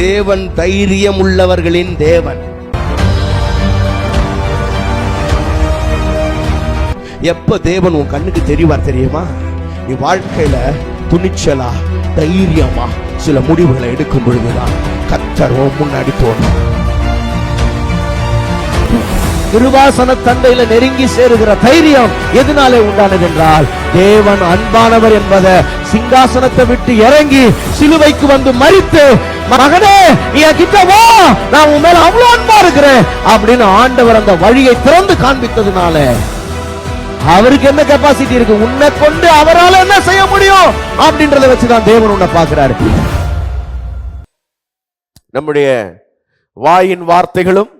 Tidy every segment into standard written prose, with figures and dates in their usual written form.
தேவன் தைரியம் உள்ளவர்களின் தேவன். எப்ப தேவன் உன் கண்ணுக்கு தெரிவார் தெரியுமா? நீ வாழ்க்கையில துணிச்சலா தைரியமா சில முடிவுகளை எடுக்கும் பொழுதுதான் கர்த்தர் முன்னாடி தோன்றும். கிருபாசன தண்டையில நெருங்கி சேருகிற தைரியம் எதனாலே உண்டானது என்றால், தேவன் அன்பானவர் என்பதை சிங்காசனத்தை விட்டு இறங்கி சிலுவைக்கு வந்து மரித்து, மகனே நீ கிட்ட வா, நான் உன் மேல அவ்வளவு அன்பா இருக்கிறேன் அப்படின்னு ஆண்டவர் அந்த வழியை திறந்து காண்பித்ததுனால அவருக்கு என்ன கெப்பாசிட்டி இருக்கு, உன்னை கொண்டு அவரால் என்ன செய்ய முடியும் அப்படின்றத வச்சுதான் தேவன் உன்னை பார்க்கிறாரு. நம்முடைய வாயின் வார்த்தைகளும்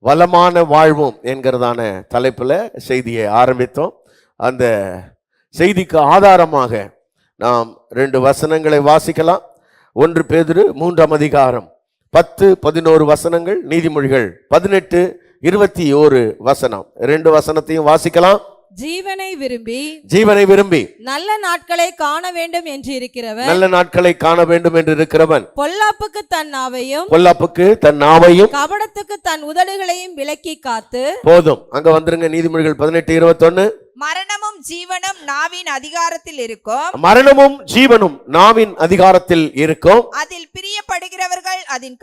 வளமான வாழ்வும் என்கிறதான தலைப்புல செய்தியை ஆரம்பித்தோம். அந்த செய்திக்கு ஆதாரமாக நாம் 2 வசனங்களை வாசிக்கலாம். 1 பேதுரு 3ஆம் அதிகாரம் 10-11 வசனங்கள், நீதிமொழிகள் 18-21 வசனம். 2 வசனத்தையும் வாசிக்கலாம். ஜீவனை விரும்பி நல்ல நாட்களை காண வேண்டும் என்று இருக்கிறவன் பொல்லாப்புக்கு தன் நாவையும் கபடத்துக்கு தன் உதடுகளையும் விலக்கி காத்து. போதும், அங்க வந்துருங்க. நீதிமொழிகள் 18-21. மரணமும் ஜீவனும் நாவின் அதிகாரத்தில் இருக்கும். மரணமும் ஜீவனும் நாவின் அதிகாரத்தில் இருக்கும். அதில் பிரியப்படுகிறவர்கள் அதன்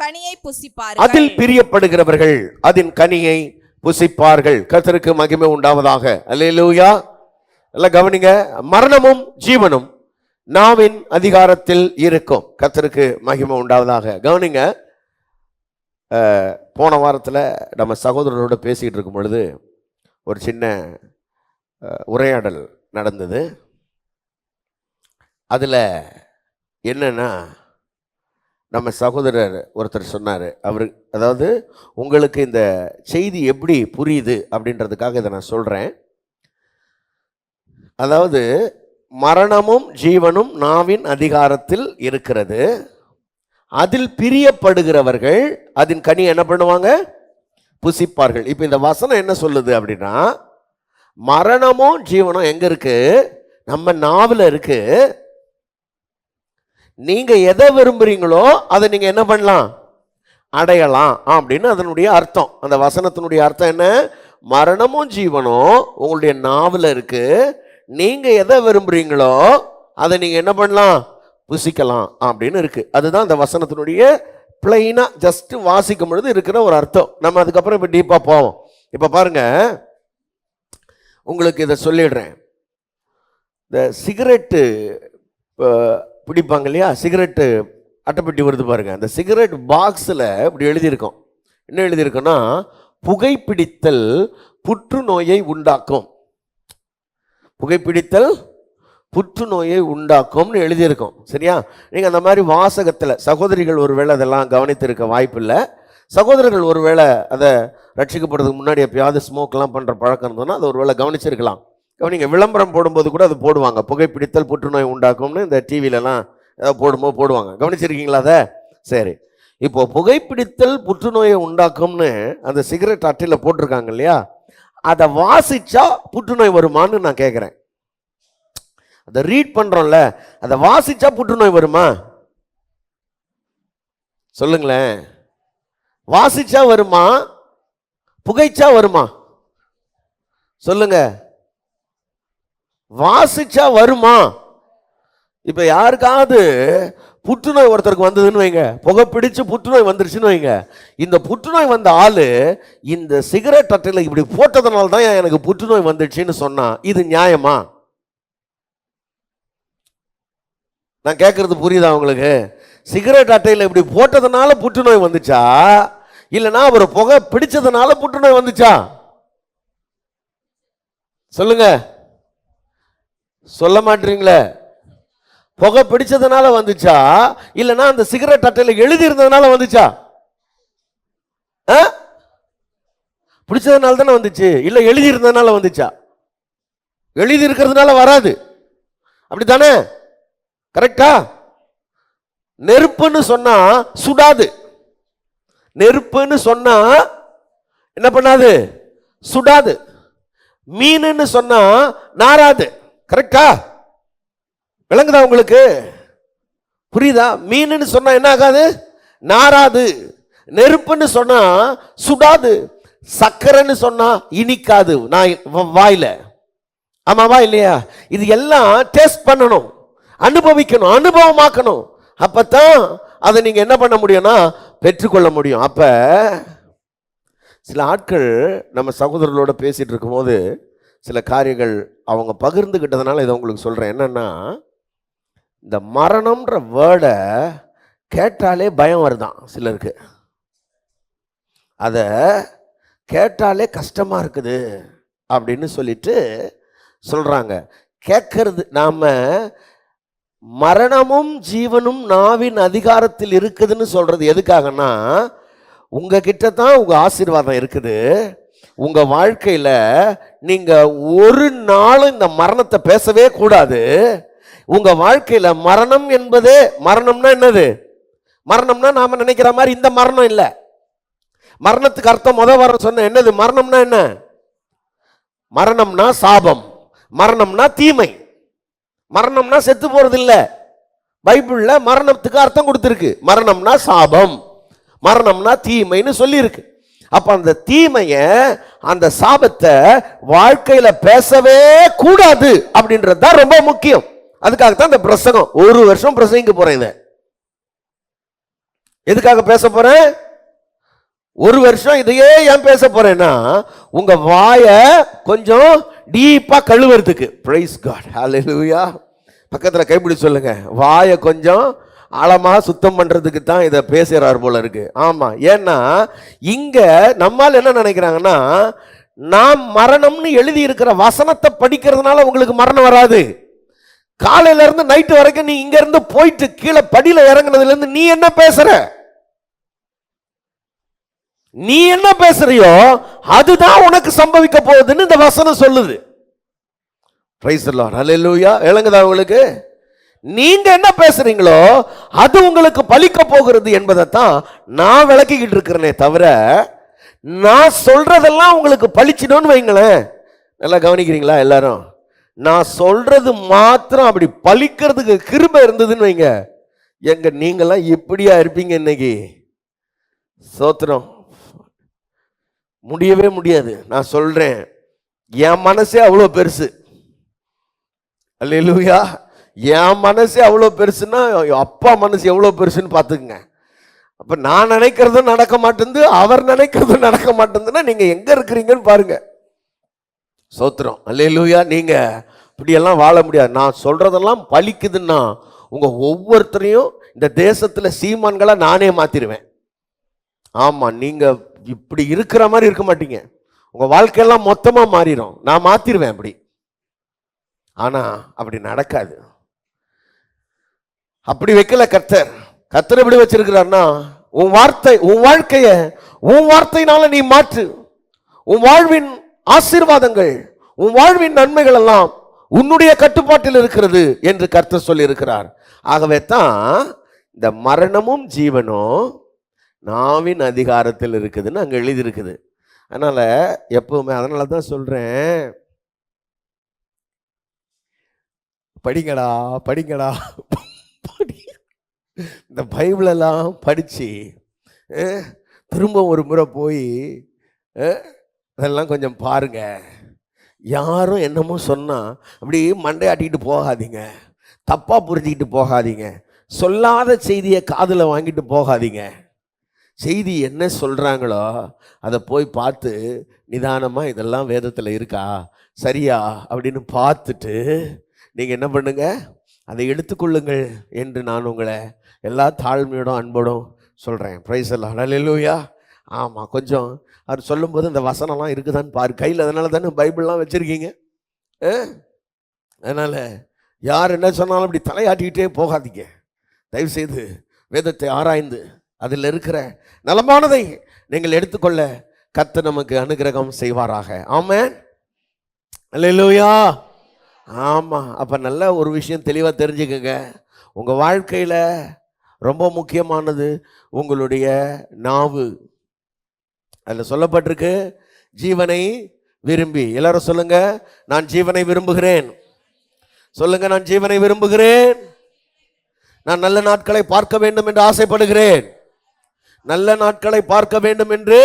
கனியை புசிப்பார்கள். கர்த்தருக்கு மகிமை உண்டாவதாக. அல்லேலூயா. எல்லாம் கவனிங்க. மரணமும் ஜீவனும் நாவின் அதிகாரத்தில் இருக்கும். கர்த்தருக்கு மகிமை உண்டாவதாக. கவனிங்க. போன வாரத்தில் நம்ம சகோதரரோட பேசிக்கிட்டு இருக்கும் பொழுது ஒரு சின்ன உரையாடல் நடந்தது. அதில் என்னன்னா, நம்ம சகோதரர் ஒருத்தர் சொன்னார், அவர் அதாவது உங்களுக்கு இந்த செய்தி எப்படி புரியுது அப்படின்றதுக்காக இதை நான் சொல்கிறேன். அதாவது மரணமும் ஜீவனும் நாவின் அதிகாரத்தில் இருக்கிறது. அதில் பிரியப்படுகிறவர்கள் அதன் கனி என்ன பண்ணுவாங்க? புசிப்பார்கள். இப்போ இந்த வசனம் என்ன சொல்லுது அப்படின்னா, மரணமும் ஜீவனும் எங்கே இருக்கு? நம்ம நாவில் இருக்கு. நீங்க எதை விரும்புறீங்களோ அதை நீங்க என்ன பண்ணலாம்? அடையலாம் அப்படின்னு அதனுடைய அர்த்தம். அந்த வசனத்தினுடைய அர்த்தம் என்ன? மரணமும் ஜீவனும் உங்களுடைய நாவில் இருக்கு. நீங்க எதை விரும்புறீங்களோ அதை நீங்க என்ன பண்ணலாம்? புசிக்கலாம் அப்படின்னு இருக்கு. அதுதான் அந்த வசனத்தினுடைய பிளைனா ஜஸ்ட் வாசிக்கும் பொழுது இருக்கிற ஒரு அர்த்தம். நம்ம அதுக்கப்புறம் இப்ப டீப்பா போவோம். இப்ப பாருங்க, உங்களுக்கு இதை சொல்லிடுறேன். இந்த சிகரெட்டு பிடிப்பாங்க இல்லையா, சிகரெட்டு அட்டைப்பெட்டி வருது பாருங்க. அந்த சிகரெட் பாக்ஸில் இப்படி எழுதியிருக்கோம். என்ன எழுதியிருக்கோன்னா, புகைப்பிடித்தல் புற்றுநோயை உண்டாக்கும். புகைப்பிடித்தல் புற்றுநோயை உண்டாக்கும்னு எழுதியிருக்கோம். சரியா? நீங்கள் அந்த மாதிரி வாசகத்தில் சகோதரிகள் ஒருவேளை அதெல்லாம் கவனித்திருக்க வாய்ப்பில்லை. சகோதரர்கள் ஒருவேளை அதை ரட்சிக்கப்படுறதுக்கு முன்னாடி எப்பயாவது ஸ்மோக்லாம் பண்ணுற பழக்கம் இருந்தோன்னா அதை ஒருவேளை கவனிச்சிருக்கலாம். நீங்கள் விளம்பரம் போடும்போது கூட அது போடுவாங்க, புகைப்பிடித்தல் புற்றுநோய் உண்டாக்கும்னு இந்த டிவிலலாம் ஏதாவது போடுவாங்க. கவனிச்சிருக்கீங்களா அதை? சரி. இப்போ புகைப்பிடித்தல் புற்றுநோயை உண்டாக்கும்னு அந்த சிகரெட் அட்டையில் போட்டிருக்காங்க இல்லையா, அதை வாசிச்சா புற்றுநோய் வருமானு நான் கேட்குறேன். அதை ரீட் பண்ணுறோம்ல, அதை வாசிச்சா புற்றுநோய் வருமா? சொல்லுங்களேன். வாசிச்சா வருமா? புகைச்சா வருமா? சொல்லுங்க. வாசிச்சா வருமா? இப்ப யாருக்காவது புற்றுநோய் ஒருத்தருக்கு வந்ததுன்னு வைங்க, புகை பிடிச்சு புற்றுநோய் வந்துருச்சுன்னு வைங்க, இந்த புற்றுநோய் வந்த ஆளு இந்த சிகரெட் அட்டையில் இப்படி போட்டதுனால தான் எனக்கு புற்றுநோய் வந்துடுச்சுன்னு சொன்னா இது நியாயமா? நான் கேட்கறது புரியுதா உங்களுக்கு? சிகரெட் அட்டையில் இப்படி போட்டதுனால புற்றுநோய் வந்துச்சா, இல்லைன்னா ஒரு புகை பிடிச்சதுனால புற்றுநோய் வந்துச்சா? சொல்லுங்க. சொல்ல மாட்டீங்களே. புகை பிடிச்சதுனால வந்துச்சா, இல்லைன்னா அந்த சிகரெட் அட்டையில் எழுதி இருந்ததுனால வந்துச்சா? பிடிச்சதுனால தானே வந்துச்சு, இல்லை எழுதி இருந்ததுனால வந்துச்சா? எழுதி இருக்கிறதுனால வராது, அப்படித்தானே? கரெக்டா? நெருப்புன்னு சொன்னா சுடாது. நெருப்புன்னு சொன்னா என்ன பண்ணாது? சுடாது. மீனுன்னு சொன்னா நாராது. கரெக்டா? விளங்குதா உங்களுக்கு? புரியுதா? மீனுன்னு சொன்னா என்ன ஆகாது? நாராது. நெருப்புன்னு சொன்னா சுடாது, சக்கரைன்னு சொன்னா இனிக்காது வாயில. ஆமாவா இல்லையா? இது எல்லாம் டேஸ்ட் பண்ணணும், அனுபவிக்கணும், அனுபவமாக்கணும். அப்பதான் அதை நீங்க என்ன பண்ண முடியும்னா பெற்றுக்கொள்ள முடியும். அப்ப சில ஆட்கள் நம்ம சகோதரர்களோட பேசிட்டு இருக்கும்போது சில காரியங்கள் அவங்க பகிர்ந்துகிட்டதுனால இதை உங்களுக்கு சொல்றேன். என்னன்னா, இந்த மரணம்ன்ற வேர்டை கேட்டாலே பயம் வருதான் சிலருக்கு. அதை கேட்டாலே கஷ்டமா இருக்குது அப்படின்னு சொல்லிட்டு சொல்றாங்க. கேட்கறது, நாம மரணமும் ஜீவனும் நாவின் அதிகாரத்தில் இருக்குதுன்னு சொல்றது எதுக்காகனா, உங்ககிட்ட தான் உங்க ஆசீர்வாதம் இருக்குது. உங்க வாழ்க்கையில நீங்க ஒரு நாளும் இந்த மரணத்தை பேசவே கூடாது. உங்க வாழ்க்கையில மரணம் என்பதே, மரணம்னா என்னது? மரணம்னா நாம நினைக்கிற மாதிரி இந்த மரணம் இல்லை. மரணத்துக்கு அர்த்தம் வாரம் சொன்ன என்னது? மரணம்னா என்ன? மரணம்னா சாபம், மரணம்னா தீமை, மரணம்னா செத்து போறது இல்ல. பைபிள்ல மரணத்துக்கு அர்த்தம் கொடுத்திருக்கு. மரணம்னா சாபம், மரணம்னா தீமைன்னு சொல்லி இருக்கு. அப்ப அந்த தீமைய, அந்த சாபத்தை வாழ்க்கையில பேசவே கூடாது அப்படின்றது தான் ரொம்ப முக்கியம். அதுக்காகத்தான் இந்த பிரசங்கம். ஒரு வருஷம் பிரசங்கிக்க போறேன். இதை எதுக்காக பேச போறேன்? ஒரு வருஷம் இதையே ஏன் பேச போறேன்னா, உங்க வாய கொஞ்சம் டீப்பா கழுவுறதுக்கு. பிரைஸ் காட், ஹல்லேலூயா. பக்கத்துல கைப்பிடி சொல்லுங்க, வாய கொஞ்சம் ஆழமா சுத்தம் பண்றதுக்கு தான் இதை பேசுறாரு போல இருக்கு. ஆமா, ஏன்னா இங்க நம்மால் என்ன நினைக்கிறாங்கன்னா, நாம் மரணம்னு எழுதி இருக்கிற வசனத்தை படிக்கிறதுனால உங்களுக்கு மரணம் வராது. காலையில இருந்து நைட்டு வரைக்கும் நீ இங்க இருந்து போயிட்டு கீழே படியில இறங்குனதுல இருந்து நீ என்ன பேசுற, நீ என்ன பேசுறியோ அதுதான் உனக்கு சம்பவிக்க போகுதுன்னு இந்த வசனம் சொல்லுது. பிரைஸ் தி லார்ட், ஹல்லேலூயா. விளங்குதா உங்களுக்கு? நீங்க என்ன பேசுறீங்களோ அது உங்களுக்கு பலிக்க போகிறது என்பதை தான் நான் விளக்கிக்கிட்டு இருக்கிறேனே தவிர, நான் சொல்றதெல்லாம் உங்களுக்கு பலிச்சிடும்னு வைங்களேன். நல்லா கவனிக்கிறீங்களா எல்லாரும்? நான் சொல்றது மாத்திரம் அப்படி பலிக்கிறதுக்கு கிருபை இருந்ததுன்னு வைங்க, எங்க நீங்களாம் இப்படியா இருப்பீங்க இன்னைக்கு? சோத்திரம், முடியவே முடியாது. நான் சொல்றேன், என் மனசே அவ்வளோ பெருசு. அல்லேலூயா. என் மனசே அவ்வளோ பெருசுன்னா அப்பா மனசு எவ்வளோ பெருசுன்னு பார்த்துக்குங்க. அப்போ நான் நினைக்கிறதும் நடக்க மாட்டேங்குது, அவர் நினைக்கிறதும் நடக்க மாட்டேங்குதுன்னா நீங்கள் எங்கே இருக்கிறீங்கன்னு பாருங்க. சோத்திரம், அல்லேலூயா. நீங்கள் இப்படியெல்லாம் வாழ முடியாது. நான் சொல்கிறதெல்லாம் பலிக்குதுன்னா உங்கள் ஒவ்வொருத்தரையும் இந்த தேசத்தில் சீமான்களாக நானே மாற்றிடுவேன். ஆமாம், நீங்கள் இப்படி இருக்கிற மாதிரி இருக்க மாட்டீங்க. உங்கள் வாழ்க்கையெல்லாம் மொத்தமாக மாறிடும். நான் மாற்றிடுவேன் அப்படி. ஆனால் அப்படி நடக்காது. அப்படி வைக்கல கர்த்தர். கர்த்தர் எப்படி வச்சிருக்கிறார்னா, உன் வார்த்தை, உன் வாழ்க்கைய உன் வார்த்தையினால நீ மாற்று. உன் வாழ்வின் ஆசீர்வாதங்கள், உன் வாழ்வின் நன்மைகள் எல்லாம் உன்னுடைய கட்டுப்பாட்டில் இருக்கிறது என்று கர்த்தர் சொல்லி இருக்கிறார். ஆகவே தான் இந்த மரணமும் ஜீவனும் நாவின் அதிகாரத்தில் இருக்குதுன்னு அங்க எழுதி இருக்குது. அதனால எப்பவுமே, அதனால தான் சொல்றேன், படிங்கடா படிங்கடா. இந்த பைபிளெல்லாம் படித்து திரும்ப ஒரு முறை போய் அதெல்லாம் கொஞ்சம் பாருங்க. யாரும் என்னமோ சொன்னால் அப்படி மண்டையாட்டிக்கிட்டு போகாதீங்க, தப்பாக புரிஞ்சிக்கிட்டு போகாதீங்க, சொல்லாத செய்தியை காதில் வாங்கிட்டு போகாதீங்க. செய்தி என்ன சொல்கிறாங்களோ அதை போய் பார்த்து நிதானமாக இதெல்லாம் வேதத்தில் இருக்கா, சரியா அப்படின்னு பார்த்துட்டு நீங்கள் என்ன பண்ணுங்க, அதை எடுத்துக்கொள்ளுங்கள் என்று நான் உங்களை எல்லா தாழ்மையோடும் அன்போடும் சொல்கிறேன். பிரைஸ் எல்லாம், ஹல்லேலூயா. ஆமாம், கொஞ்சம் அவர் சொல்லும்போது இந்த வசனம்லாம் இருக்குதான்னு பாரு கையில். அதனால தானே பைபிள்லாம் வச்சுருக்கீங்க. அதனால் யார் என்ன சொன்னாலும் அப்படி தலையாட்டிக்கிட்டே போகாதீங்க. தயவுசெய்து வேதத்தை ஆராய்ந்து அதில் இருக்கிற நலமானதை நீங்கள் எடுத்துக்கொள்ள கர்த்தர் நமக்கு அனுகிரகம் செய்வாராக. ஆமென், ஹல்லேலூயா. ஆமாம், அப்போ நல்ல ஒரு விஷயம் தெளிவாக தெரிஞ்சுக்கங்க. உங்கள் வாழ்க்கையில் ரொம்ப முக்கியமானது உங்களுடைய நாவு. அதில் சொல்லப்பட்டிருக்கு, ஜீவனை விரும்பி. எல்லாரும் சொல்லுங்க, நான் ஜீவனை விரும்புகிறேன். சொல்லுங்க, நான் ஜீவனை விரும்புகிறேன். நான் நல்ல நாட்களை பார்க்க வேண்டும் என்று ஆசைப்படுகிறேன். நல்ல நாட்களை பார்க்க வேண்டும் என்று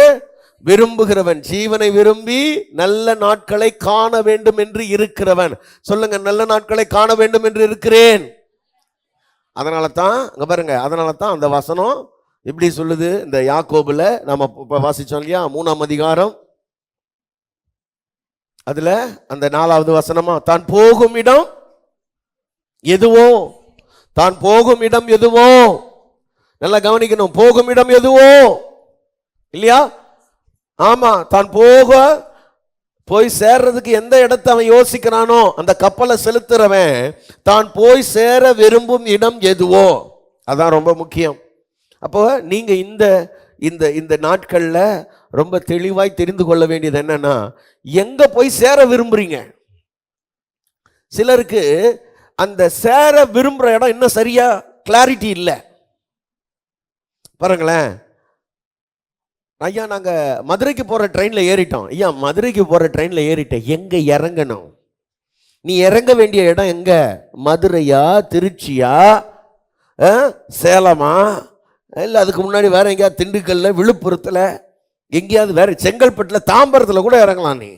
விரும்புகிறவன், ஜீவனை விரும்பி நல்ல நாட்களை காண வேண்டும் என்று இருக்கிறவன். சொல்லுங்க, நல்ல நாட்களை காண வேண்டும் என்று இருக்கிறேன். அதனால தான் அங்க பாருங்க, அதனால தான் அந்த வசனம் இப்படி சொல்லுது. இந்த யாக்கோபுல நம்ம இப்ப வாசிச்சோம் இல்லையா, 3ஆம் அதிகாரம், அதுல அந்த 4வது வசனமா, தான் போகும் இடம் எதுவோ, தான் போகும் இடம் எதுவோ, நல்லா கவனிக்கணும், போகும் இடம் எதுவோ இல்லையா? ஆமா, தான் போய் சேர்றதுக்கு எந்த இடத்தை அவன் யோசிக்கிறானோ, அந்த கப்பலை செலுத்துறவன் தான் போய் சேர விரும்பும் இடம் எதுவோ அதான் ரொம்ப முக்கியம். அப்போ நீங்க இந்த இந்த இந்த நாட்கள்ல ரொம்ப தெளிவாய் தெரிந்து கொள்ள வேண்டியது என்னன்னா, எங்க போய் சேர விரும்புறீங்க? சிலருக்கு அந்த சேர விரும்புற இடம் இன்னும் சரியா கிளாரிட்டி இல்லை. பாருங்களேன், ஐயா நாங்க மதுரைக்கு போற ட்ரெயின்ல ஏறிட்டோம். ஐயா மதுரைக்கு போற ட்ரெயின்ல ஏறிட்டேன், எங்க இறங்கணும்? நீ இறங்க வேண்டிய இடம் எங்க? மதுரையா, திருச்சியா, சேலமா, இல்லை அதுக்கு முன்னாடி வேற எங்கேயாவது திண்டுக்கல்ல, விழுப்புரத்துல, எங்கேயாவது வேற செங்கல்பட்டுல, தாம்பரத்துல கூட இறங்கலாம். நீ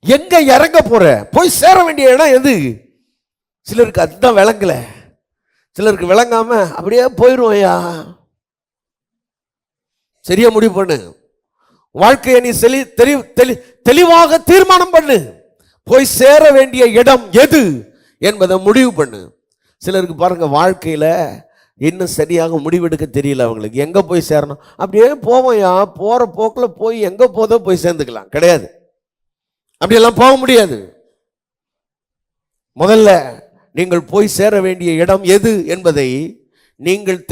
எங்க இறங்க போற? போய் சேர வேண்டிய இடம் எது? சிலருக்கு அதுதான் விளங்கல, சிலருக்கு விளங்காம அப்படியே போயிரும். ஐயா சரியா முடிவு பண்ணு, வாழ்க்கையை நீ தெளிவாக தீர்மானம் பண்ணு, போய் சேர வேண்டிய இடம் எது என்பதை முடிவு பண்ணு. சிலருக்கு பாருங்க, வாழ்க்கையில இன்னும் சரியாக முடிவெடுக்க தெரியல அவங்களுக்கு. எங்க போய் சேரணும்? அப்படியே போவோம்யா, போற போக்கில் போய் எங்க போதோ போய் சேர்ந்துக்கலாம். கிடையாது, அப்படியெல்லாம் போக முடியாது. முதல்ல நீங்கள் போய் சேர வேண்டிய இடம் எது என்பதை நீங்கள்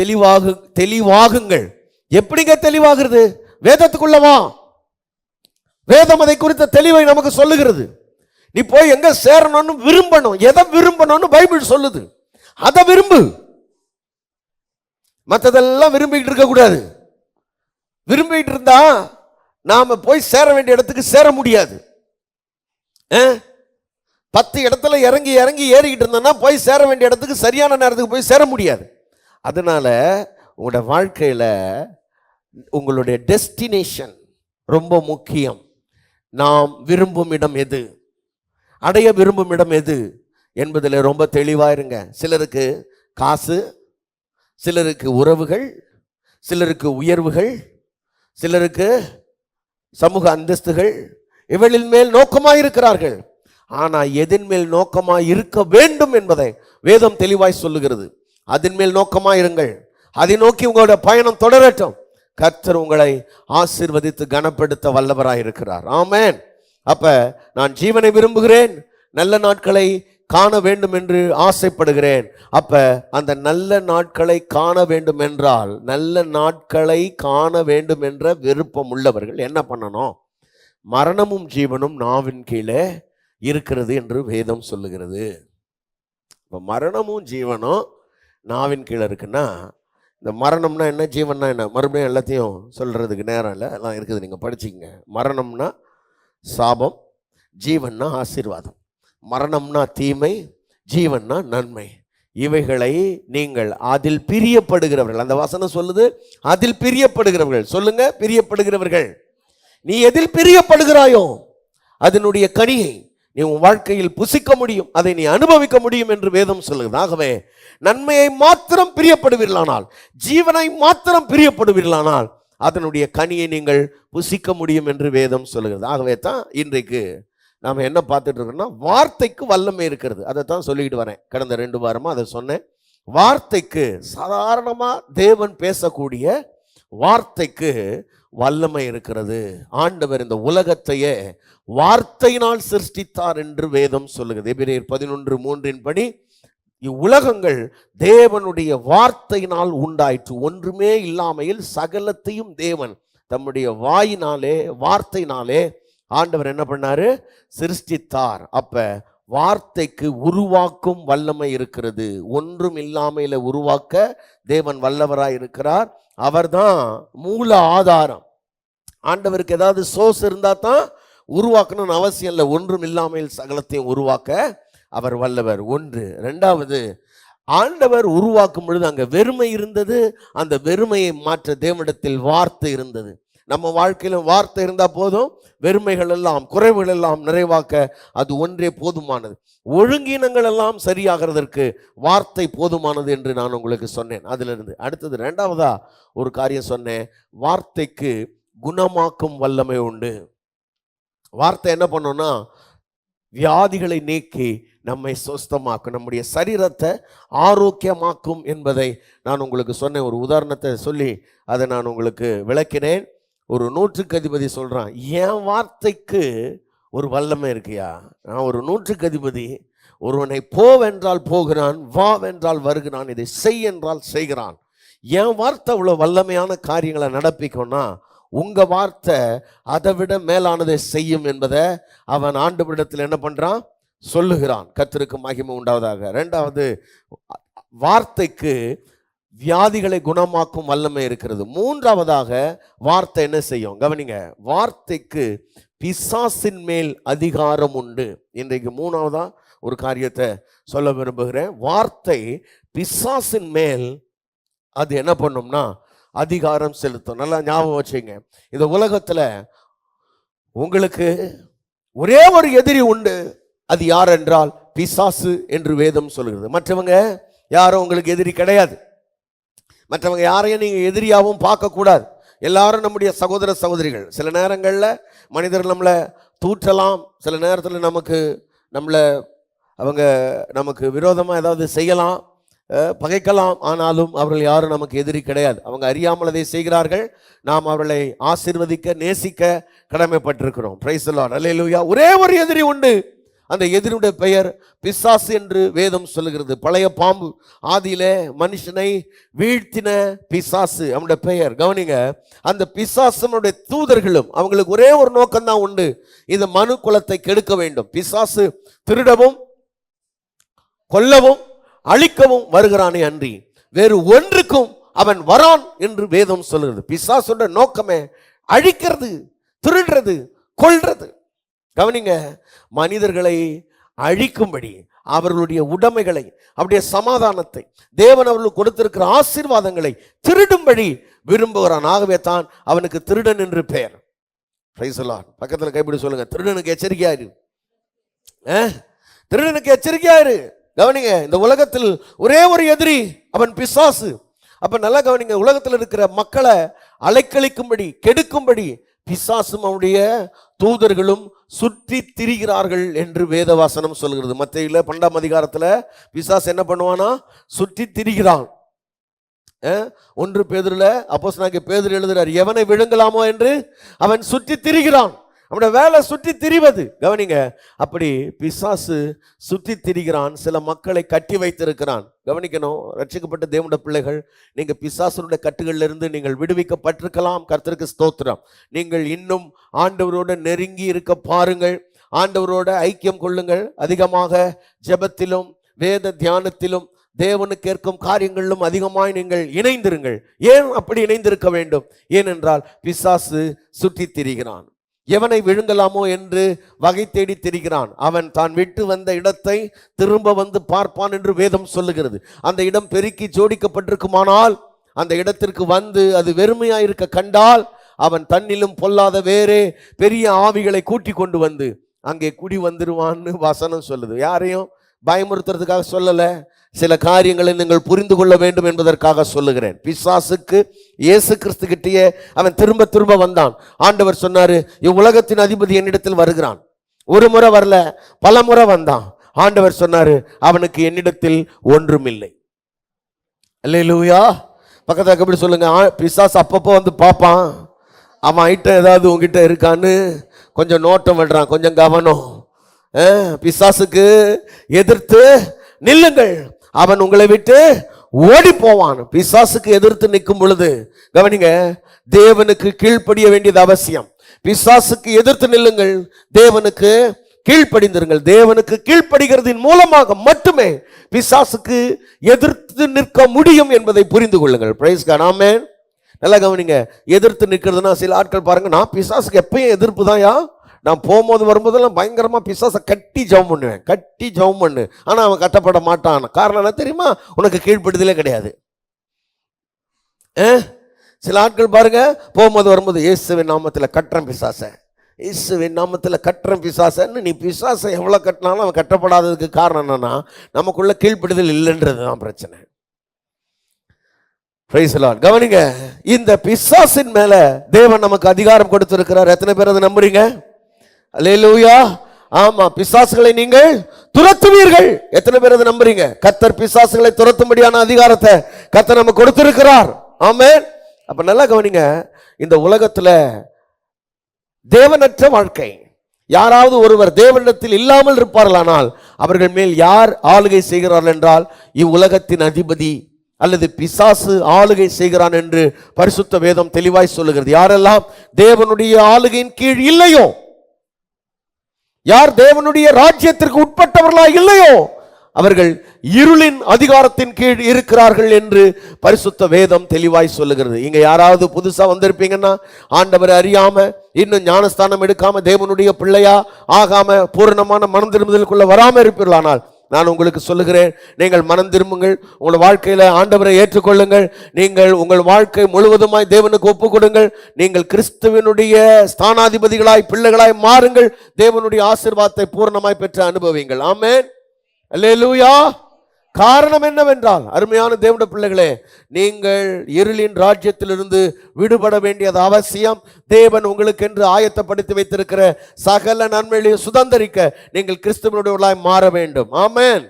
தெளிவாகுங்கள். எப்படிங்க தெளிவாகிறது? வேதத்துக்குள்ளவா, வேதம் அதை குறித்த தெளிவை நமக்கு சொல்லுகிறது. நீ போய் எங்க சேரணும்னு விரும்பணும், எதை விரும்பணும்னு பைபிள் சொல்லுது, அதை விரும்பு. மற்றதெல்லாம் விரும்பிக்கிட்டு இருக்க கூடாது. விரும்பிட்டு இருந்தா நாம போய் சேர வேண்டிய இடத்துக்கு சேர முடியாது. 10 இடத்துல இறங்கி ஏறிக்கிட்டு இருந்தோம்னா போய் சேர வேண்டிய இடத்துக்கு சரியான நேரத்துக்கு போய் சேர முடியாது. அதனால உங்களோட வாழ்க்கையில உங்களுடைய டெஸ்டினேஷன் ரொம்ப முக்கியம். நாம் விரும்பும் இடம் எது, அடைய விரும்பும் இடம் எது என்பதில் ரொம்ப தெளிவாக இருங்க. சிலருக்கு காசு, சிலருக்கு உறவுகள், சிலருக்கு உயர்வுகள், சிலருக்கு சமூக அந்தஸ்துகள், இவளின் மேல் நோக்கமாய் இருக்கிறார்கள். ஆனால் எதின் மேல் நோக்கமாய் இருக்க வேண்டும் என்பதை வேதம் தெளிவாய் சொல்லுகிறது. அதன் மேல் நோக்கமாய் இருங்கள், அதை நோக்கி உங்களோட பயணம் தொடரட்டும். கர்த்தர் உங்களை ஆசீர்வதித்து கனப்படுத்த வல்லவராய் இருக்கிறார். ஆமென். அப்ப நான் ஜீவனை விரும்புகிறேன், நல்ல நாட்களை காண வேண்டும் என்று ஆசைப்படுகிறேன். அப்ப அந்த நல்ல நாட்களை காண வேண்டும் என்றால், நல்ல நாட்களை காண வேண்டும் என்ற விருப்பம் உள்ளவர்கள் என்ன பண்ணணும்? மரணமும் ஜீவனும் நாவின் கீழே இருக்கிறது என்று வேதம் சொல்லுகிறது. இப்போ மரணமும் ஜீவனும் நாவின் கீழே இருக்குன்னா, இந்த மரணம்னா என்ன, ஜீவன்னா என்ன, மறுபடியும் எல்லாத்தையும் சொல்றதுக்கு நேரம் இல்லை, எல்லாம் இருக்குது, நீங்கள் படிச்சுக்கங்க. மரணம்னா சாபம், ஜீவன்னா ஆசீர்வாதம். மரணம்னா தீமை, ஜீவன்னா நன்மை. இவைகளை நீங்கள் அதில் பிரியப்படுகிறவர்கள், அந்த வசனம் சொல்லுது அதில் பிரியப்படுகிறவர்கள். சொல்லுங்க, பிரியப்படுகிறவர்கள். நீ எதில் பிரியப்படுகிறாயோ அதனுடைய கனியை நீ உன் வாழ்க்கையில் புசிக்க முடியும், அதை நீ அனுபவிக்க முடியும் என்று வேதம் சொல்லுகிறது. ஆகவே நன்மையை மாத்திரம் பிரியப்படுவீர்களானால், ஜீவனை மாத்திரம் பிரியப்படுவீர்களானால் அதனுடைய கனியை நீங்கள் புசிக்க முடியும் என்று வேதம் சொல்லுகிறது. ஆகவே தான் இன்றைக்கு நாம் என்ன பார்த்துட்டு இருக்கோம்னா, வார்த்தைக்கு வல்லமை இருக்கிறது. அதை தான் சொல்லிக்கிட்டு வரேன். கடந்த 2 வாரமாக அதை சொன்னேன். வார்த்தைக்கு, சாதாரணமாக தேவன் பேசக்கூடிய வார்த்தைக்கு வல்லமை இருக்கிறது. ஆண்டவர் இந்த உலகத்தையே வார்த்தையினால் சிருஷ்டித்தார் என்று வேதம் சொல்லுகிறது. எபிரேயர் 11:3 படி இவ்வுலகங்கள் தேவனுடைய வார்த்தையினால் உண்டாயிற்று. ஒன்றுமே இல்லாமையில் சகலத்தையும் தேவன் தம்முடைய வாயினாலே, வார்த்தையினாலே ஆண்டவர் என்ன பண்ணாரு? சிருஷ்டித்தார். அப்ப வார்த்தைக்கு உருவாக்கும் வல்லமை இருக்கிறது. ஒன்றும் இல்லாமையில உருவாக்க தேவன் வல்லவராய் இருக்கிறார். அவர்தான் மூல ஆதாரம். ஆண்டவருக்கு ஏதாவது சோர்ஸ் இருந்தா தான் உருவாக்கணும்னு அவசியம் இல்லை. ஒன்றும் இல்லாமல் சகலத்தையும் உருவாக்க அவர் வல்லவர். ஒன்று. 2வது, ஆண்டவர் உருவாக்கும் பொழுது அங்க வெறுமை இருந்தது. அந்த வெறுமையை மாற்ற தேவனிடத்தில் வார்த்தை இருந்தது. நம்ம வாழ்க்கையில வார்த்தை இருந்தா போதும், வெறுமைகள் எல்லாம் குறைவுகள் எல்லாம் நிறைவாக்க அது ஒன்றே போதுமானது. ஒழுங்கீனங்கள் எல்லாம் சரியாகிறதற்கு வார்த்தை போதுமானது என்று நான் உங்களுக்கு சொன்னேன். அதுல இருந்து அடுத்தது இரண்டாவதா ஒரு காரியம் சொன்னேன். வார்த்தைக்கு குணமாக்கும் வல்லமை உண்டு. வார்த்தை என்ன பண்ணோம்னா வியாதிகளை நீக்கி நம்மை சுஸ்தமாக்கும், நம்முடைய சரீரத்தை ஆரோக்கியமாக்கும் என்பதை நான் உங்களுக்கு சொன்னேன். ஒரு உதாரணத்தை சொல்லி அதை நான் உங்களுக்கு விளக்கினேன். ஒரு 100க்கு அதிபதி சொல்றான், என் வார்த்தைக்கு ஒரு வல்லமை இருக்கியா? நான் ஒரு 100க்கு அதிபதி. ஒருவனை போவென்றால் போகிறான், வாவென்றால் வருகிறான், இதை செய் என்றால் செய்கிறான். என் வார்த்தை அவ்வளவு வல்லமையான காரியங்களை நடப்பிக்கும்னா உங்க வார்த்தை அதை விட மேலானதை செய்யும் என்பதை அவன் ஆண்டவரிடத்தில் என்ன பண்றான்? சொல்லுகிறான். கர்த்தருக்கு மகிமை உண்டாவதாக. இரண்டாவது, வார்த்தைக்கு வியாதிகளை குணமாக்கும் வல்லமை இருக்கிறது. மூன்றாவதாக வார்த்தை என்ன செய்யும்? கவனிங்க, வார்த்தைக்கு பிசாசின் மேல் அதிகாரம் உண்டு. இன்றைக்கு மூணாவதா ஒரு காரியத்தை சொல்ல விரும்புகிறேன். வார்த்தை பிசாசின் மேல் அது என்ன பண்ணும்னா அதிகாரம் செலுத்தும். நல்லா ஞாபகம் வச்சுங்க, இந்த உலகத்துல உங்களுக்கு ஒரே ஒரு எதிரி உண்டு. அது யார் என்றால் பிசாசு என்று வேதம் சொல்கிறது. மற்றவங்க யாரும் உங்களுக்கு எதிரி கிடையாது. மற்றவங்க யாரையும் நீங்க எதிரியாகவும் பார்க்க கூடாது. எல்லாரும் நம்முடைய சகோதர சகோதரிகள். சில நேரங்களில் மனிதர்கள் நம்மளை தூற்றலாம், சில நேரத்தில் அவங்க நமக்கு விரோதமாக ஏதாவது செய்யலாம், பகைக்கலாம். ஆனாலும் அவர்கள் யாரும் நமக்கு எதிரி கிடையாது. அவங்க அறியாமல் அதை செய்கிறார்கள். நாம் அவர்களை ஆசீர்வதிக்க நேசிக்க கடமைப்பட்டிருக்கிறோம். பிரைஸ் தி லார்ட், அல்லேலூயா. ஒரே ஒரு எதிரி உண்டு. அந்த எதிரியுடைய பெயர் பிசாசு என்று வேதம் சொல்லுகிறது. பழைய பாம்பு ஆதியிலே மனுஷனை வீழ்த்தின பிசாசு அவனுடைய பெயர். கவனிங்க, அந்த பிசாசுடைய தூதர்களும் அவங்களுக்கு ஒரே ஒரு நோக்கம்தான் உண்டு, இந்த மனு குலத்தை கெடுக்க வேண்டும். பிசாசு திருடவும் கொல்லவும் அழிக்கவும் வருகிறானே அன்றி வேறு ஒன்றுக்கும் அவன் வரான் என்று வேதம் சொல்லுகிறது. பிசாசுடைய நோக்கமே அழிக்கிறது, திருடுறது, கொல்றது. கவனிங்க, மனிதர்களை அழிக்கும்படி அவர்களுடைய உடைமைகளை, அவருடைய சமாதானத்தை, தேவன் அவர்களுக்கு கொடுத்திருக்கிற ஆசீர்வாதங்களை திருடும்படி விரும்புகிறான். ஆகவே தான் அவனுக்கு திருடன் என்று பெயர். Price the Lord. பக்கத்தில் கைப்பிடி சொல்லுங்க, திருடனுக்கு எச்சரிக்கையாயிரு. திருடனுக்கு எச்சரிக்கையாயிரு. கவனிங்க, இந்த உலகத்தில் ஒரே ஒரு எதிரி, அவன் பிசாசு. அப்ப நல்லா கவனிங்க, உலகத்தில் இருக்கிற மக்களை அலைக்கழிக்கும்படி கெடுக்கும்படி பிசாசும் அவனுடைய தூதர்களும் சுற்றி திரிகிறார்கள் என்று வேதவாசனம் சொல்கிறது. மத்தேயுல 12ஆம் அதிகாரத்துல பிசாசு என்ன பண்ணுவானா? சுற்றி திரிகிறான். 1 பேதுருல அப்போஸ்தலனாகிய பேதுரு எழுதுறார், எவனை விழுங்கலாமோ என்று அவன் சுற்றி திரிகிறான். அவனுடைய வேலை சுற்றி திரிவது. கவனிங்க, அப்படி பிசாசு சுற்றி திரிகிறான், சில மக்களை கட்டி வைத்திருக்கிறான். கவனிக்கணும், ரட்சிக்கப்பட்ட தேவனுடைய பிள்ளைகள், நீங்க பிசாசுடைய கட்டுகளில் இருந்து நீங்கள் விடுவிக்கப்பட்டிருக்கலாம். கர்த்தருக்கு ஸ்தோத்திரம். நீங்கள் இன்னும் ஆண்டவரோட நெருங்கி இருக்க பாருங்கள், ஆண்டவரோட ஐக்கியம் கொள்ளுங்கள். அதிகமாக ஜெபத்திலும் வேத தியானத்திலும் தேவனுக்கு கேட்கும் காரியங்களிலும் அதிகமாய் நீங்கள் இணைந்திருங்கள். ஏன் அப்படி இணைந்திருக்க வேண்டும்? ஏனென்றால் பிசாசு சுற்றி திரிகிறான். எவனை விழுங்கலாமோ என்று வகை தேடி திரிகிறான். அவன் தான் விட்டு வந்த இடத்தை திரும்ப வந்து பார்ப்பான் என்று வேதம் சொல்லுகிறது. அந்த இடம் பெருக்கி ஜோடிக்கப்பட்டிருக்குமானால் அந்த இடத்திற்கு வந்து அது வெறுமையாயிருக்க கண்டால் அவன் தன்னிலும் பொல்லாத வேறே பெரிய ஆவிகளை கூட்டி கொண்டு வந்து அங்கே குடி வந்துருவான்னு வசனம் சொல்லுது. யாரையும் பயமுறுத்துறதுக்காக சொல்லல, சில காரியங்களை நீங்கள் புரிந்து கொள்ள வேண்டும் என்பதற்காக சொல்லுகிறேன். பிசாசுக்கு இயேசு கிறிஸ்து கிட்டேயே அவன் திரும்ப திரும்ப வந்தான். ஆண்டவர் சொன்னாரு, இவ்வுலகத்தின் அதிபதி என்னிடத்தில் வருகிறான். ஒரு முறை வரல, பல முறை வந்தான். ஆண்டவர் சொன்னாரு, அவனுக்கு என்னிடத்தில் ஒன்றுமில்லை. அல்லேலூயா. பக்கத்துல எப்படி சொல்லுங்க, பிசாசு அப்பப்போ வந்து பார்ப்பான், அவன் ஐட்டம் ஏதாவது உங்ககிட்ட இருக்கான்னு கொஞ்சம் நோட்டம் விடுறான், கொஞ்சம் கவனம். பிசாசுக்கு எதிர்த்து நில்லுங்கள், அவன் உங்களை விட்டு ஓடி போவான். பிசாசுக்கு எதிர்த்து நிற்கும் பொழுது கவனிங்க, தேவனுக்கு கீழ்ப்படிய வேண்டியது அவசியம். பிசாசுக்கு எதிர்த்து நில்லுங்கள், தேவனுக்கு கீழ்ப்படிந்திருங்கள். தேவனுக்கு கீழ்ப்படிகிறதின் மூலமாக மட்டுமே பிசாசுக்கு எதிர்த்து நிற்க முடியும் என்பதை புரிந்து கொள்ளுங்கள். பிரைஸ் காட், ஆமென். நல்லா கவனிங்க, எதிர்த்து நிற்கிறதுனா சில ஆட்கள் பாருங்க, நான் பிசாசுக்கு எப்பயும் எதிர்ப்பு தான் நான் போகும்போது வரும்போதெல்லாம் பயங்கரமாக பிசாசை கட்டி ஜெபம் பண்ணுவேன், கட்டி ஜெபம் பண்ணு. ஆனால் அவன் கட்டப்பட மாட்டான். காரணம் என்ன தெரியுமா? உனக்கு கீழ்ப்படுதலே கிடையாது. சில ஆட்கள் பாருங்க, போகும்போது வரும்போது இயேசுவின் நாமத்தில் கட்டுறேன் பிசாசை, இயேசுவின் நாமத்தில் கட்டுறேன் பிசாசன்னு. நீ பிசாசை எவ்வளோ கட்டினாலும் அவன் கட்டப்படாததுக்கு காரணம் என்னன்னா, நமக்குள்ள கீழ்ப்படுதல் இல்லைன்றது தான் பிரச்சனை. Price the Lord. கவனிங்க, இந்த பிசாசின் மேல தேவன் நமக்கு அதிகாரம் கொடுத்திருக்கிறார். எத்தனை பேர் அதை நம்புறீங்க? அல்லேலூயா. ஆமா, பிசாசுகளை நீங்கள் துரத்துவீர்கள். எத்தனை பேர் அதை நம்புறீங்க? கர்த்தர் பிசாசுகளை துரத்தும்படியான அதிகாரத்தை கர்த்தர் நமக்கு கொடுத்திருக்கிறார். ஆமென். அப்ப நல்லா கவனிங்க, இந்த உலகத்துல தேவனற்ற வாழ்க்கை, யாராவது ஒருவர் தேவனிடத்தில் இல்லாமல் இருப்பார்களானால் அவர்கள் மேல் யார் ஆளுகை செய்கிறார்கள் என்றால், இவ்வுலகத்தின் அதிபதி அல்லது பிசாசு ஆளுகை செய்கிறான் என்று பரிசுத்த வேதம் தெளிவாய் சொல்லுகிறது. யாரெல்லாம் தேவனுடைய ஆளுகையின் கீழ் இல்லையோ, யார் தேவனுடைய ராஜ்யத்திற்கு உட்பட்டவர்களா இல்லையோ, அவர்கள் இருளின் அதிகாரத்தின் கீழ் இருக்கிறார்கள் என்று பரிசுத்த வேதம் தெளிவாய் சொல்லுகிறது. இங்க யாராவது புதுசா வந்திருப்பீங்கன்னா, ஆண்டவரை அறியாம இன்னும் ஞானஸ்தானம் எடுக்காம தேவனுடைய பிள்ளையா ஆகாம பூரணமான மனம் திரும்புதலுக்குள்ள வராம இருப்பீர்களானால், நான் உங்களுக்கு சொல்லுகிறேன், நீங்கள் மனம் திரும்புங்கள், உங்கள் வாழ்க்கையில ஆண்டவரை ஏற்றுக்கொள்ளுங்கள், நீங்கள் உங்கள் வாழ்க்கை முழுவதுமாய் தேவனுக்கு ஒப்பு கொடுங்கள், நீங்கள் கிறிஸ்துவினுடைய ஸ்தானாதிபதிகளாய் பிள்ளைகளாய் மாறுங்கள், தேவனுடைய ஆசீர்வாதத்தை பூரணமாய் பெற்று அனுபவிங்கள். ஆமென். அல்லேலூயா. காரணம் என்னவென்றால், அருமையான தேவனுடைய பிள்ளைகளே, நீங்கள் இருளின் ராஜ்யத்திலிருந்து விடுபட வேண்டியது அவசியம். தேவன் உங்களுக்கு என்று ஆயத்தப்படுத்தி வைத்திருக்கிற சகல நன்மைகளையும் சுதந்தரிக்க நீங்கள் கிறிஸ்துவனுடையவர்களாய் மாற வேண்டும். ஆமென்.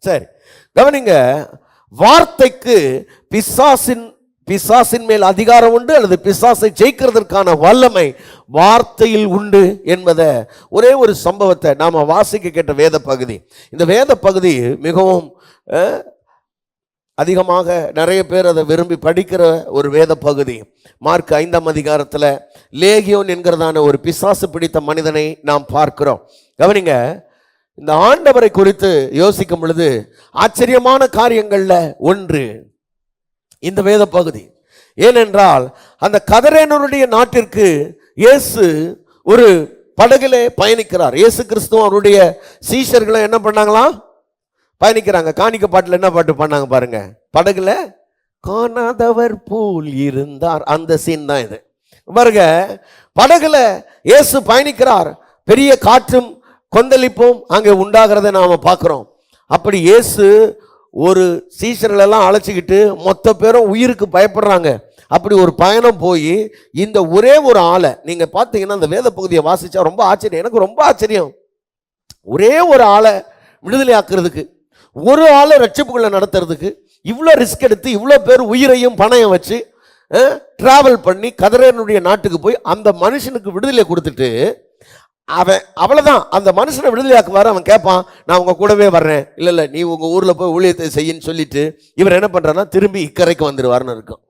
சரி, கவனிங்க, வார்த்தைக்கு பிசாசின் மேல் அதிகாரம் உண்டு, அல்லது பிசாசை ஜெயிக்கிறதற்கான வல்லமை வார்த்தையில் உண்டு என்பதை ஒரே ஒரு சம்பவத்தை நாம வாசிக்க கேட்ட வேத பகுதி. இந்த வேத பகுதி மிகவும் அதிகமாக நிறைய பேர் அதை விரும்பி படிக்கிற ஒரு வேத பகுதி. மார்க் 5ஆம் அதிகாரத்தில் லேகியோன் என்கிறதான ஒரு பிசாசு பிடித்த மனிதனை நாம் பார்க்கிறோம். கவனிங்க, இந்த ஆண்டவரை குறித்து யோசிக்கும் பொழுது ஆச்சரியமான காரியங்கள்ல ஒன்று இந்த வேத பகுதி. ஏனென்றால், அந்த கதரேனருடைய நாட்டிற்கு இயேசு ஒரு படகிலே பயணிக்கிறார். இயேசு கிறிஸ்துவ அவருடைய சீஷர்களை என்ன பண்ணாங்களாம்? பயணிக்கிறாங்க. காணிக்க பாட்டில் என்ன பாட்டு பண்ணாங்க பாருங்க, படகுல காணாதவர் போல் இருந்தார். அந்த சீன் தான் இது. பாருங்க, படகுல இயேசு பயணிக்கிறார். பெரிய காற்றும் கொந்தளிப்பும் அங்கே உண்டாகிறத நாம பார்க்கிறோம். அப்படி இயேசு ஒரு சீஷர்களெல்லாம் அழைச்சிக்கிட்டு மொத்த பேரும் உயிருக்கு பயப்படுறாங்க. அப்படி ஒரு பயணம் போய் இந்த ஒரே ஒரு ஆளை நீங்க பார்த்தீங்கன்னா, அந்த வேத பகுதியை வாசிச்சா ரொம்ப ஆச்சரியம். எனக்கு ரொம்ப ஆச்சரியம். ஒரே ஒரு ஆளை விடுதலை ஆக்குறதுக்கு, ஒரு ஆளை ரட்சிப்புக்குள்ள நடத்துறதுக்கு இவ்வளோ ரிஸ்க் எடுத்து இவ்வளோ பேர் உயிரையும் பணையம் வச்சு டிராவல் பண்ணி கதரேனுடைய நாட்டுக்கு போய் அந்த மனுஷனுக்கு விடுதலை கொடுத்துட்டு, அவன் அவ்வளவுதான், அந்த மனுஷனை விடுதலையாக்குவாரு. அவன் கேட்பான், நான் உங்க கூடவே வர்றேன். இல்ல இல்ல, நீ உங்க ஊர்ல போய் ஊழியத்தை செய்யின்னு சொல்லிட்டு இவர் என்ன பண்றாருன்னா திரும்பி இக்கரைக்கு வந்துருவாருன்னு இருக்கும்.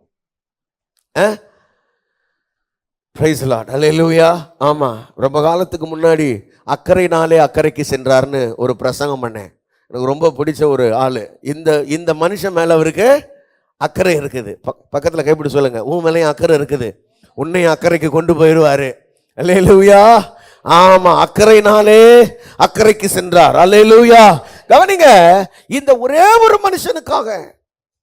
Praise the Lord. அல்லேலூயா. ஆமா, ரொம்ப காலத்துக்கு முன்னாடி அக்கறைனாலே அக்கறைக்கு சென்றார்னு ஒரு பிரசங்கம் பண்ணேன். எனக்கு ரொம்ப பிடிச்ச ஒரு ஆளு. இந்த மனுஷன் மேல அவருக்கு அக்கறை இருக்குது. பக்கத்துல கைப்பிடி சொல்லுங்க, உன் மேலேயும் அக்கறை இருக்குது, உன்னையும் அக்கறைக்கு கொண்டு போயிடுவாரு. அல்லேலூயா. ஆமா, அக்கறைனாலே அக்கறைக்கு சென்றார். அல்லேலூயா. கவனிங்க, இந்த ஒரே ஒரு மனுஷனுக்காக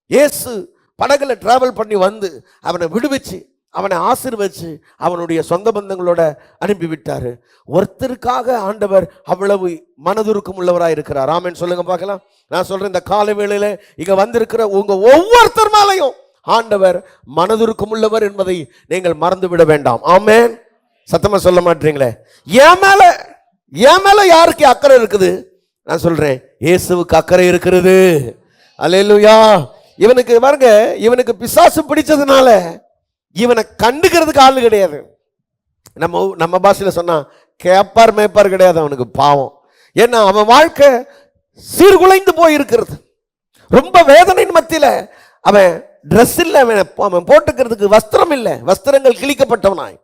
இயேசு படகுல டிராவல் பண்ணி வந்து அவனை விடுவிச்சு அவனை ஆசீர்வதிச்சு அவனுடைய சொந்த பந்தங்களோட அனுப்பி விட்டாரு. ஒருத்தருக்காக ஆண்டவர் அவ்வளவு மனதுருக்கம் உள்ளவராக இருக்கிறார். ஆமென் சொல்லுங்க பார்க்கலாம். நான் சொல்றேன், இந்த காலை வேளையில இங்க வந்திருக்கிற உங்க ஒவ்வொருத்தர் மேலையும் ஆண்டவர் மனதுருக்கம் உள்ளவர் என்பதை நீங்கள் மறந்து விட வேண்டாம். ஆமென். சத்தமா சொல்ல மாட்டீங்களே? என் மேல யாருக்கு அக்கறை இருக்குது? நான் சொல்றேன், இயேசுவுக்கு அக்கறை இருக்கிறது. அல்லேலூயா. இவனுக்கு பாருங்க, இவனுக்கு பிசாசு பிடிச்சதுனால இவனை கண்டுக்கிறதுக்கு ஆளு கிடையாது. நம்ம பாஷையில சொன்னா கேப்பார் மேப்பார் கிடையாது அவனுக்கு, பாவம். ஏன்னா அவன் வாழ்க்கை சீர்குலைந்து போயிருக்கிறது. ரொம்ப வேதனையின் மத்தியில அவன் ட்ரெஸ் இல்லை, அவன் போட்டுக்கிறதுக்கு வஸ்திரம் இல்லை, வஸ்திரங்கள் கிழிக்கப்பட்டவனாய்,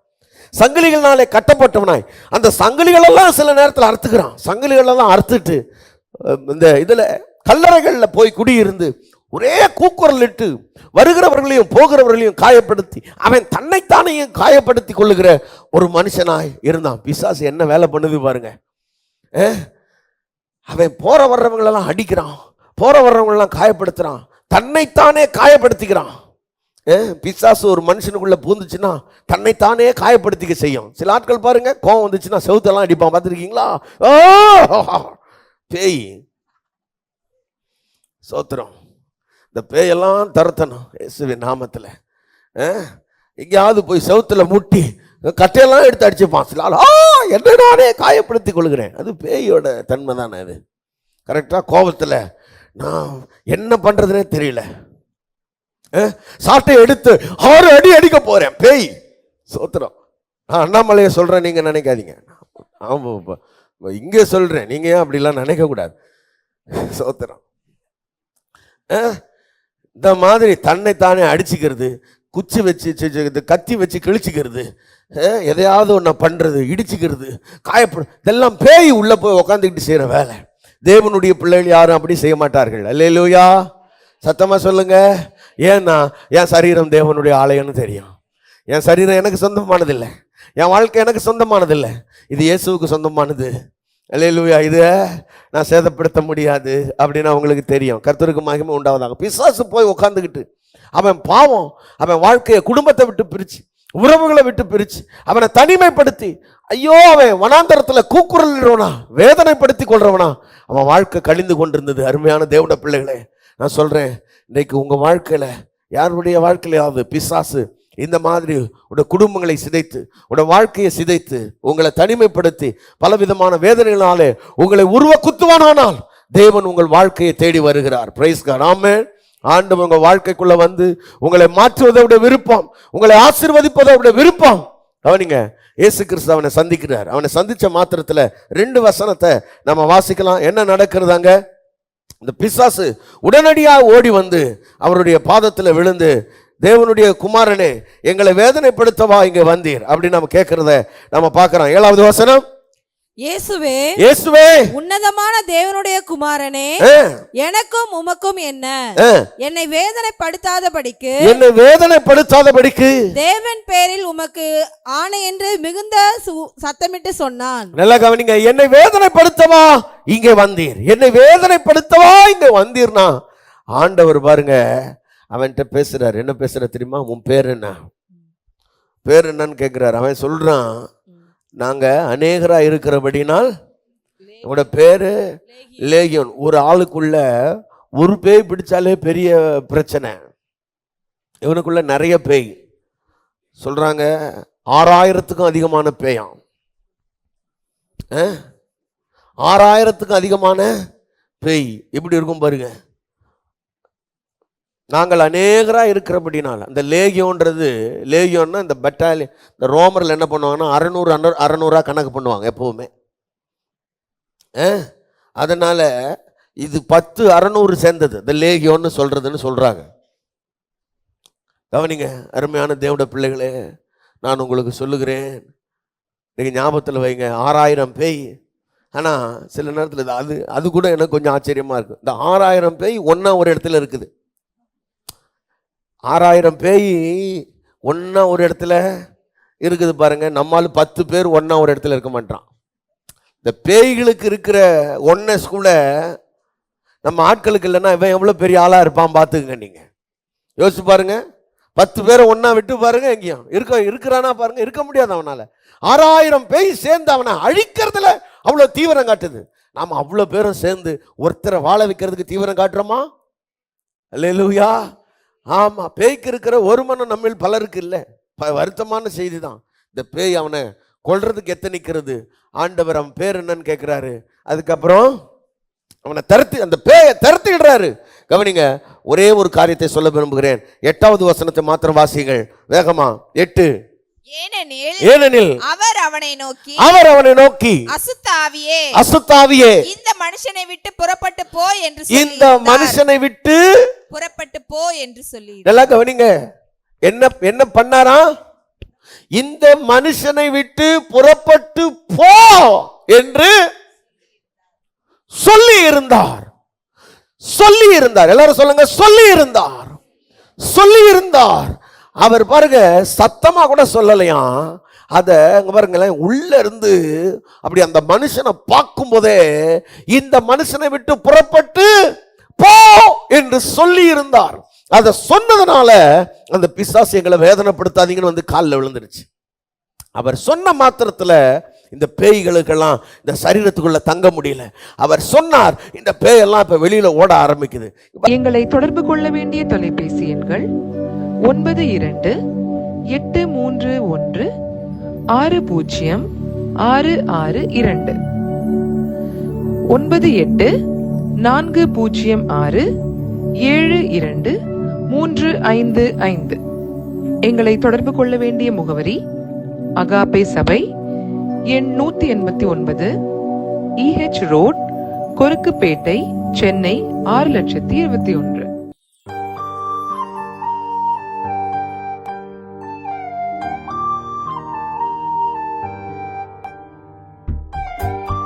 சங்கிலிகள்னாலே கட்டப்பட்டவனாய், அந்த சங்கிலிகள் எல்லாம் சில நேரத்தில் அறுத்துக்கிறான். சங்கிலிகள் எல்லாம் அறுத்துட்டு இந்த இதுல கல்லறைகள்ல போய் குடியிருந்து ஒரே கூக்குரல் இட்டு வருகிறவர்களையும் போகிறவர்களையும் காயப்படுத்தி அவன் தன்னைத்தானையும் காயப்படுத்தி கொள்ளுகிற ஒரு மனுஷனாய் இருந்தான். பிசாசு என்ன வேலை பண்ணுது பாருங்க. அவன் போற வர்றவங்களெல்லாம் அடிக்கிறான், போற வர்றவங்களெல்லாம் காயப்படுத்துறான், தன்னைத்தானே காயப்படுத்திக்கிறான். பிசாசு ஒரு மனுஷனுக்குள்ள பூந்துச்சுன்னா தன்னைத்தானே காயப்படுத்திக்க செய்யும். சில ஆட்கள் பாருங்க, கோவம் வந்துச்சுன்னா செவுத்தெல்லாம் அடிப்பான், பார்த்துருக்கீங்களா? பேய் சோத்திரம். இந்த பேயெல்லாம் தரத்தணும் இயேசுவின் நாமத்தில். எங்கேயாவது போய் செவுத்துல முட்டி கட்டையெல்லாம் எடுத்து அடிச்சுப்பான். சில ஆள் என்ன நானே காயப்படுத்தி கொள்கிறேன். அது பேயோட தன்மை தானே அது. கரெக்டாக கோபத்தில் நான் என்ன பண்ணுறதுனே தெரியல, சாட்டை எடுத்து 6 அடி அடிக்க போகிறேன். பேய் சோத்திரம். நான் அண்ணாமலையை சொல்கிறேன், நீங்கள் நினைக்காதீங்க. ஆமாம், இங்கே சொல்கிறேன், நீங்கள் ஏன் அப்படிலாம் நினைக்கக்கூடாது. சோத்திரம். இந்த மாதிரி தன்னைத்தானே அடிச்சுக்கிறது, குச்சி வச்சு கத்தி வச்சு கிழிச்சிக்கிறது, எதையாவது ஒன்று பண்ணுறது, இடிச்சுக்கிறது, காயப்படும், இதெல்லாம் பேய் உள்ளே போய் உக்காந்துக்கிட்டு செய்கிற வேலை. தேவனுடைய பிள்ளைகள் யாரும் அப்படி செய்ய மாட்டார்கள். அல்லேலூயா, சத்தமாக சொல்லுங்க. ஏன்னா என் சரீரம் தேவனுடைய ஆலயம்னு தெரியும். என் சரீரம் எனக்கு சொந்தமானதில்லை, என் வாழ்க்கை எனக்கு சொந்தமானதில்லை, இது இயேசுவுக்கு சொந்தமானது. அல்லேலூயா, இதை நான் சேதப்படுத்த முடியாது அப்படின்னு அவங்களுக்கு தெரியும். கர்த்தருக்கு மகிமை உண்டாவதாக. பிசாசு போய் உட்காந்துக்கிட்டு அவன் பாவம், அவன் வாழ்க்கையை குடும்பத்தை விட்டு பிரிச்சு, உறவுகளை விட்டு பிரிச்சு, அவனை தனிமைப்படுத்தி, ஐயோ அவன் வனாந்தரத்தில் கூக்குரல்றவனா, வேதனைப்படுத்தி கொள்றவனா அவன் வாழ்க்கை கழிந்து கொண்டிருந்தது. அருமையான தேவனுடைய பிள்ளைகளே, நான் சொல்றேன், இன்னைக்கு உங்க வாழ்க்கையில யாருடைய வாழ்க்கையிலாவது பிசாசு இந்த மாதிரி உடைய குடும்பங்களை சிதைத்து, உடைய வாழ்க்கையை சிதைத்து, உங்களை தனிமைப்படுத்தி பலவிதமான வேதனைகளாலே உங்களை உருவ குத்துவானால் தேவன் உங்கள் வாழ்க்கையை தேடி வருகிறார். Praise God. ஆமென். ஆண்டவர் உங்க வாழ்க்கைக்குள்ள வந்து உங்களை மாற்றுவதை விட விருப்பம், உங்களை ஆசீர்வதிப்பதை விட விருப்பம். அவனிங்க இயேசு கிறிஸ்து அவனை சந்திக்கிறார். அவனை சந்திச்ச மாத்திரத்துல 2 வசனத்தை நம்ம வாசிக்கலாம். என்ன நடக்கிறதாங்க? இந்த பிசாசு உடனடியாக ஓடி வந்து அவருடைய பாதத்தில் விழுந்து, தேவனுடைய குமாரனே எங்களை வேதனைப்படுத்தவா இங்க வந்தீர் அப்படின்னு நம்ம கேட்கிறத நம்ம பார்க்கிறோம். 7வது வசனம், இயேசுவே, இயேசுவே உன்னதமான தேவனுடைய குமாரனே, எனக்கும் உமக்கும் என்ன, என்னை வேதனைப்படுத்தாதபடிக்கு, என்னை வேதனைப்படுத்தாதபடிக்கு தேவன் பேரில் உமக்கு ஆணை என்று மிகுந்த சத்தமிட்டு சொன்னான். நல்லா கவனிங்க. என்னை வேதனைப்படுத்தவா இங்கே வந்தீர், என்னை வேதனைப்படுத்தவா இங்க வந்தீர்னா ஆண்டவர் பாருங்க அவன்கிட்ட பேசுறாரு. என்ன பேசுற தெரியுமா? உன் பேர் என்ன, பேர் என்னன்னு கேட்கிறாரு. அவன் சொல்றான், நாங்க அநேகரா இருக்கிறபடினால் உங்களோட பேரு லேகியோன். ஒரு ஆளுக்குள்ள ஒரு பேய் பிடிச்சாலே பெரிய பிரச்சனை. இவனுக்குள்ள நிறைய பேய் சொல்றாங்க, 6000க்கும் அதிகமான பேயாம். 6000க்கும் அதிகமான பேய். எப்படி இருக்கும் பாருங்க. நாங்கள் அநேகரா இருக்கிறபடினால், அந்த லேகியோன்றது, லேகியோன்னா இந்த பட்டாலியன், இந்த ரோமரில் என்ன பண்ணுவாங்கன்னா 600 கணக்கு பண்ணுவாங்க எப்பவுமே. அதனால இது 10 600 சேர்ந்தது இந்த லேகியோன்னு சொல்றதுன்னு சொல்றாங்க. கவனிங்க அருமையான தேவனுடைய பிள்ளைகளே, நான் உங்களுக்கு சொல்லுகிறேன், நீங்க ஞாபகத்தில் வைங்க, 6000 பேய். ஆனா சில நேரத்தில் அது கூட எனக்கு கொஞ்சம் ஆச்சரியமா இருக்கு. இந்த 6000 பேய் ஒன்னா ஒரு இடத்துல இருக்குது. 6000 பேய் ஒன்னா ஒரு இடத்துல இருக்குது பாருங்க. நம்மால் 10 பேர் ஒன்னா ஒரு இடத்துல இருக்க மாட்டான். இந்த பேய்களுக்கு இருக்கிற ஒன்னஸ் கூட நம்ம ஆட்களுக்கு இல்லைன்னா இவன் எவ்வளவு பெரிய ஆளா இருப்பான் பார்த்துக்குங்க. நீங்க யோசிச்சு பாருங்க. 10 பேரை ஒன்னா விட்டு பாருங்க, எங்கேயும் இருக்கிறானா பாருங்க, இருக்க முடியாது அவனால. 6000 பேய் சேர்ந்து அவனை அழிக்கிறதுல அவ்வளவு தீவிரம் காட்டுது. நாம அவ்வளவு பேரும் சேர்ந்து ஒருத்தரை வாழ வைக்கிறதுக்கு தீவிரம் காட்டுறோமா? அல்லேலூயா. ஆமா, பேய்க்கு இருக்கிற ஒரு மனம் நம்மில் பலருக்கு இல்லை. வருத்தமான செய்தி தான். இந்த பேய் அவனை கொல்றதுக்கு எத்தனிக்கிறது. ஆண்டவர் அவன் பேர் என்னன்னு கேட்கிறாரு. அதுக்கப்புறம் அவனை அந்த பேயை தருத்திடுறாரு. கவனிங்க, ஒரே ஒரு காரியத்தை சொல்ல விரும்புகிறேன். 8வது வசனத்தை மாத்திரம் வாசிகள் வேகமா. 8, ஏனெனில் அவர் அவனை நோக்கி அசுத்தாவியே இந்த மனுஷனை விட்டு புறப்பட்டு போ என்று சொல்லி. நல்லா கவனிங்க, என்ன பண்ணாரா? இந்த மனுஷனை விட்டு புறப்பட்டு போ என்று சொல்லி இருந்தார். சொல்லி இருந்தார். எல்லாரும் சொல்லுங்க, சொல்லி இருந்தார். சொல்லி இருந்தார். அவர் பாருங்க சத்தமா கூட சொல்லலையாம். அத அங்க பாருங்களேன், உள்ள இருந்து அப்படி அந்த மனுஷனை பார்க்கும் போதே இந்த மனுஷனை விட்டு புறப்பட்டு போ என்று சொல்லி இருந்தார். அதை சொன்னதுனால அந்த பிசாசு எங்களை வேதனைப்படுத்தாதீங்கன்னு வந்து காலில் விழுந்துருச்சு. அவர் சொன்ன மாத்திரத்துல இந்த பேய்களுக்கெல்லாம் இந்த சரீரத்துக்குள்ள தங்க முடியல. அவர் சொன்னார், இந்த பேயெல்லாம் இப்ப வெளியில ஓட ஆரம்பிக்குது. எங்களை தொடர்பு கொள்ள வேண்டிய தொலைபேசி எண்கள் 92-831-6062, 98-406-7255. எங்களை தொடர்பு கொள்ள வேண்டிய முகவரி அகாப்பே சபை, எண் 189, EH ரோட், கொருக்குப்பேட்டை, சென்னை 6,21,000.